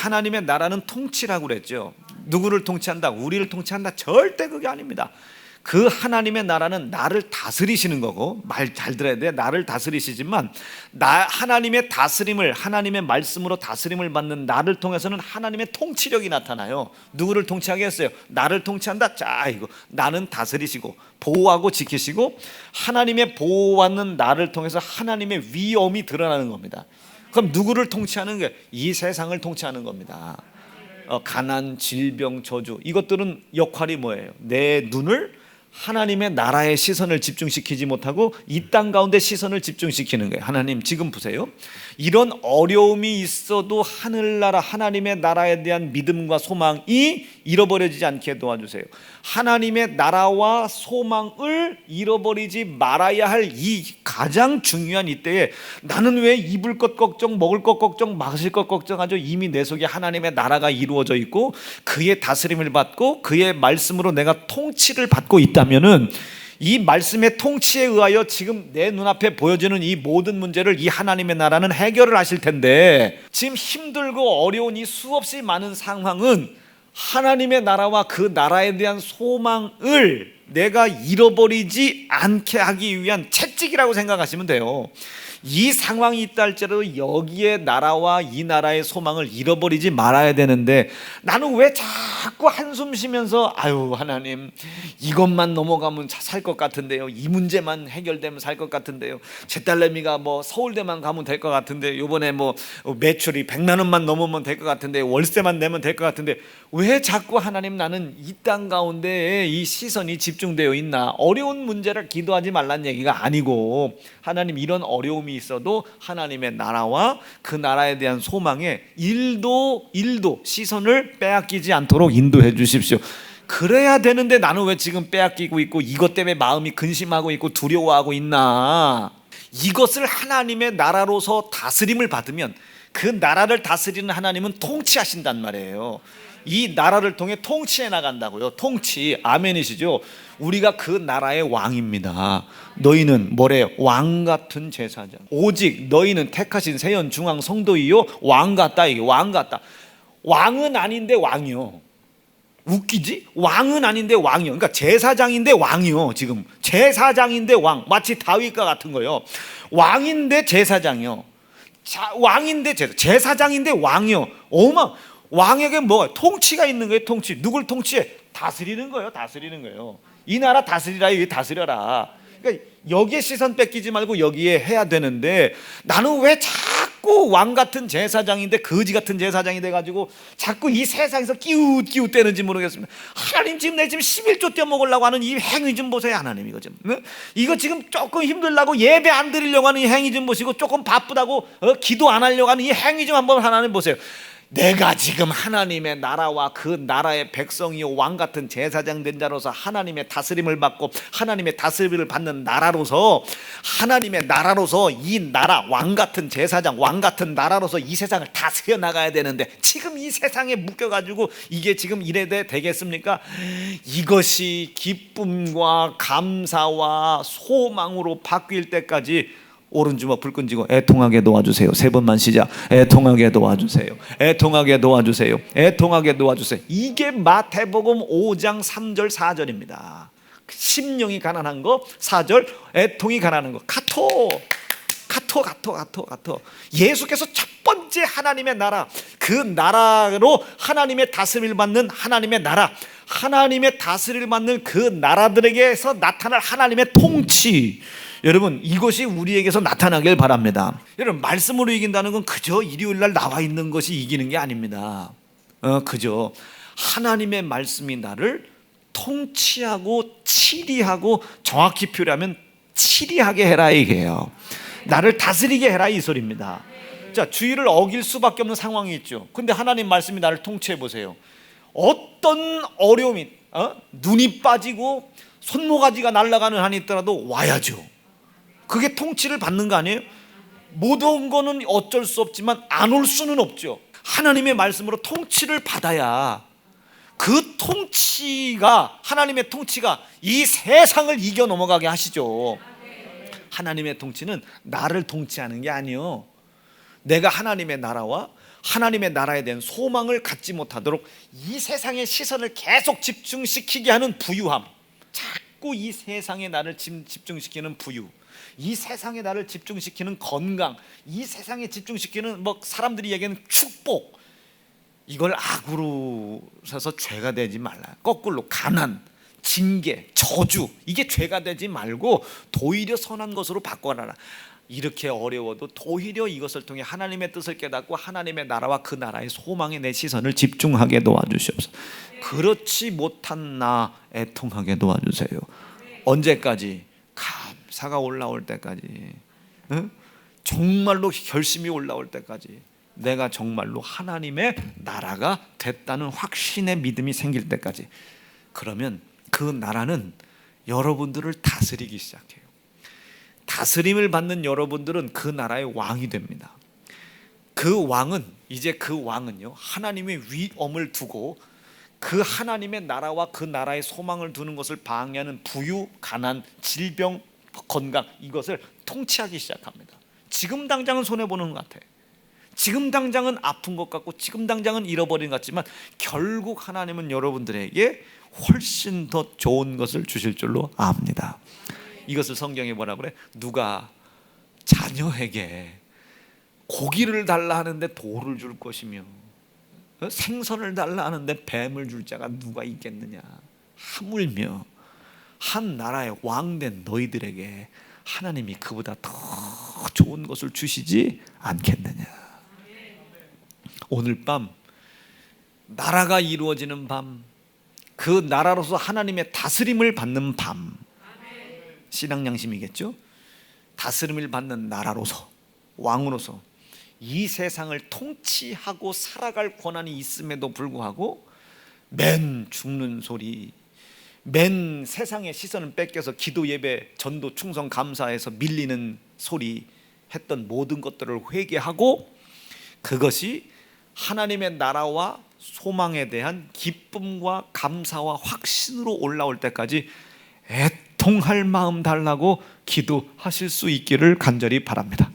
하나님의 나라는 통치라고 그랬죠. 누구를 통치한다? 우리를 통치한다? 절대 그게 아닙니다. 그 하나님의 나라는 나를 다스리시는 거고, 말 잘 들어야 돼. 나를 다스리시지만 하나님의 다스림을, 하나님의 말씀으로 다스림을 받는 나를 통해서는 하나님의 통치력이 나타나요. 누구를 통치하게 했어요? 나를 통치한다. 자, 이거 나는 다스리시고 보호하고 지키시고, 하나님의 보호받는 나를 통해서 하나님의 위엄이 드러나는 겁니다. 그럼 누구를 통치하는 거예요? 이 세상을 통치하는 겁니다. 가난, 질병, 저주, 이것들은 역할이 뭐예요? 내 눈을 하나님의 나라의 시선을 집중시키지 못하고 이 땅 가운데 시선을 집중시키는 거예요. 하나님 지금 보세요. 이런 어려움이 있어도 하늘나라 하나님의 나라에 대한 믿음과 소망이 잃어버려지지 않게 도와주세요. 하나님의 나라와 소망을 잃어버리지 말아야 할 이 가장 중요한 이때에 나는 왜 입을 것 걱정, 먹을 것 걱정, 마실 것 걱정하죠? 이미 내 속에 하나님의 나라가 이루어져 있고 그의 다스림을 받고 그의 말씀으로 내가 통치를 받고 있다면은, 이 말씀의 통치에 의하여 지금 내 눈앞에 보여지는 이 모든 문제를 이 하나님의 나라는 해결을 하실 텐데, 지금 힘들고 어려운 이 수없이 많은 상황은 하나님의 나라와 그 나라에 대한 소망을 내가 잃어버리지 않게 하기 위한 채찍이라고 생각하시면 돼요. 이 상황이 있다 할지라도 여기에 나라와 이 나라의 소망을 잃어버리지 말아야 되는데, 나는 왜 자꾸 한숨 쉬면서 아유 하나님 이것만 넘어가면 살 것 같은데요, 이 문제만 해결되면 살 것 같은데요, 제 딸내미가 뭐 서울대만 가면 될 것 같은데, 요번에 뭐 매출이 100만 원만 넘으면 될 것 같은데, 월세만 내면 될 것 같은데, 왜 자꾸 하나님 나는 이 땅 가운데 이 시선이 집중되어 있나? 어려운 문제를 기도하지 말란 얘기가 아니고, 하나님 이런 어려움이 있어도 하나님의 나라와 그 나라에 대한 소망에 일도 시선을 빼앗기지 않도록 인도해 주십시오. 그래야 되는데 나는 왜 지금 빼앗기고 있고 이것 때문에 마음이 근심하고 있고 두려워하고 있나? 이것을 하나님의 나라로서 다스림을 받으면 그 나라를 다스리는 하나님은 통치하신단 말이에요. 이 나라를 통해 통치해 나간다고요. 통치, 아멘이시죠? 우리가 그 나라의 왕입니다. 너희는 뭐래요? 왕 같은 제사장. 오직 너희는 택하신 세연 중앙 성도이요 왕 같다. 이게 왕 같다. 왕은 아닌데 왕이요. 웃기지? 왕은 아닌데 왕이요. 그러니까 제사장인데 왕이요. 지금 제사장인데 왕, 마치 다윗과 같은 거요. 왕인데 제사장이요. 왕인데 제사장인데 왕이요. 왕에게 뭐 통치가 있는 거예요. 통치. 누굴 통치해? 다스리는 거예요. 다스리는 거예요. 이 나라 다스리라, 여기 다스려라. 그러니까 여기에 시선 뺏기지 말고 여기에 해야 되는데, 나는 왜 자꾸 왕 같은 제사장인데 거지 같은 제사장이 돼가지고 자꾸 이 세상에서 끼웃끼웃대는지 모르겠습니다. 하나님 지금 내 지금 11조 떼먹으려고 하는 이 행위 좀 보세요. 하나님 이거 좀, 이거 지금 조금 힘들다고 예배 안 드리려고 하는 이 행위 좀 보시고, 조금 바쁘다고 기도 안 하려고 하는 이 행위 좀 한번 하나님 보세요. 내가 지금 하나님의 나라와 그 나라의 백성이요 왕 같은 제사장 된 자로서 하나님의 다스림을 받고 하나님의 다스림을 받는 나라로서, 하나님의 나라로서 이 나라 왕 같은 제사장, 왕 같은 나라로서 이 세상을 다스려 나가야 되는데, 지금 이 세상에 묶여가지고 이게 지금 이래 되겠습니까? 이것이 기쁨과 감사와 소망으로 바뀔 때까지 오른주먹 불 끈지고 애통하게 도와주세요. 3번만 시작. 애통하게 도와주세요. 애통하게 도와주세요. 애통하게 도와주세요. 이게 마태복음 5장 3절 4절입니다. 심령이 가난한 거 4절, 애통이 가난한 거 카토. 예수께서 첫 번째 하나님의 나라, 그 나라로 하나님의 다스림을 받는 하나님의 나라, 하나님의 다스림을 받는 그 나라들에게서 나타날 하나님의 통치, 여러분 이것이 우리에게서 나타나길 바랍니다. 여러분 말씀으로 이긴다는 건 그저 일요일날 나와 있는 것이 이기는 게 아닙니다. 그저 하나님의 말씀이 나를 통치하고 치리하고, 정확히 표현하면 치리하게 해라 이게요. 나를 다스리게 해라 이 소리입니다. 자, 주의를 어길 수밖에 없는 상황이 있죠. 근데 하나님 말씀이 나를 통치해 보세요. 어떤 어려움이, 눈이 빠지고 손모가지가 날아가는 한이 있더라도 와야죠. 그게 통치를 받는 거 아니에요? 못 온 거는 어쩔 수 없지만 안 올 수는 없죠. 하나님의 말씀으로 통치를 받아야 그 통치가, 하나님의 통치가 이 세상을 이겨 넘어가게 하시죠. 하나님의 통치는 나를 통치하는 게 아니에요. 내가 하나님의 나라와 하나님의 나라에 대한 소망을 갖지 못하도록 이 세상의 시선을 계속 집중시키게 하는 부유함, 자꾸 이 세상에 나를 집중시키는 부유, 이 세상에 나를 집중시키는 건강, 이 세상에 집중시키는 사람들이 얘기하는 축복, 이걸 악으로 서서 죄가 되지 말라. 거꾸로 가난, 징계, 저주, 이게 죄가 되지 말고 도리어 선한 것으로 바꿔라. 이렇게 어려워도 도리어 이것을 통해 하나님의 뜻을 깨닫고 하나님의 나라와 그 나라의 소망에 내 시선을 집중하게 도와주시옵소서. 그렇지 못한 나 애통하게 도와주세요. 언제까지? 감사가 올라올 때까지, 정말로 결심이 올라올 때까지, 내가 정말로 하나님의 나라가 됐다는 확신의 믿음이 생길 때까지. 그러면 그 나라는 여러분들을 다스리기 시작해요. 다스림을 받는 여러분들은 그 나라의 왕이 됩니다. 그 왕은요, 하나님의 위엄을 두고 그 하나님의 나라와 그 나라의 소망을 두는 것을 방해하는 부유, 가난, 질병, 건강, 이것을 통치하기 시작합니다. 지금 당장은 손해보는 것 같아요. 지금 당장은 아픈 것 같고 지금 당장은 잃어버린 것 같지만 결국 하나님은 여러분들에게 훨씬 더 좋은 것을 주실 줄로 압니다. 이것을 성경에 뭐라 그래? 누가 자녀에게 고기를 달라 하는데 돌을 줄 것이며 생선을 달라 하는데 뱀을 줄 자가 누가 있겠느냐. 하물며 한 나라의 왕된 너희들에게 하나님이 그보다 더 좋은 것을 주시지 않겠느냐. 오늘 밤 나라가 이루어지는 밤, 그 나라로서 하나님의 다스림을 받는 밤, 신앙 양심이겠죠? 다스림을 받는 나라로서, 왕으로서 이 세상을 통치하고 살아갈 권한이 있음에도 불구하고 맨 죽는 소리, 맨 세상의 시선을 뺏겨서 기도, 예배, 전도, 충성, 감사에서 밀리는 소리 했던 모든 것들을 회개하고 그것이 하나님의 나라와 소망에 대한 기쁨과 감사와 확신으로 올라올 때까지 애통할 마음 달라고 기도하실 수 있기를 간절히 바랍니다.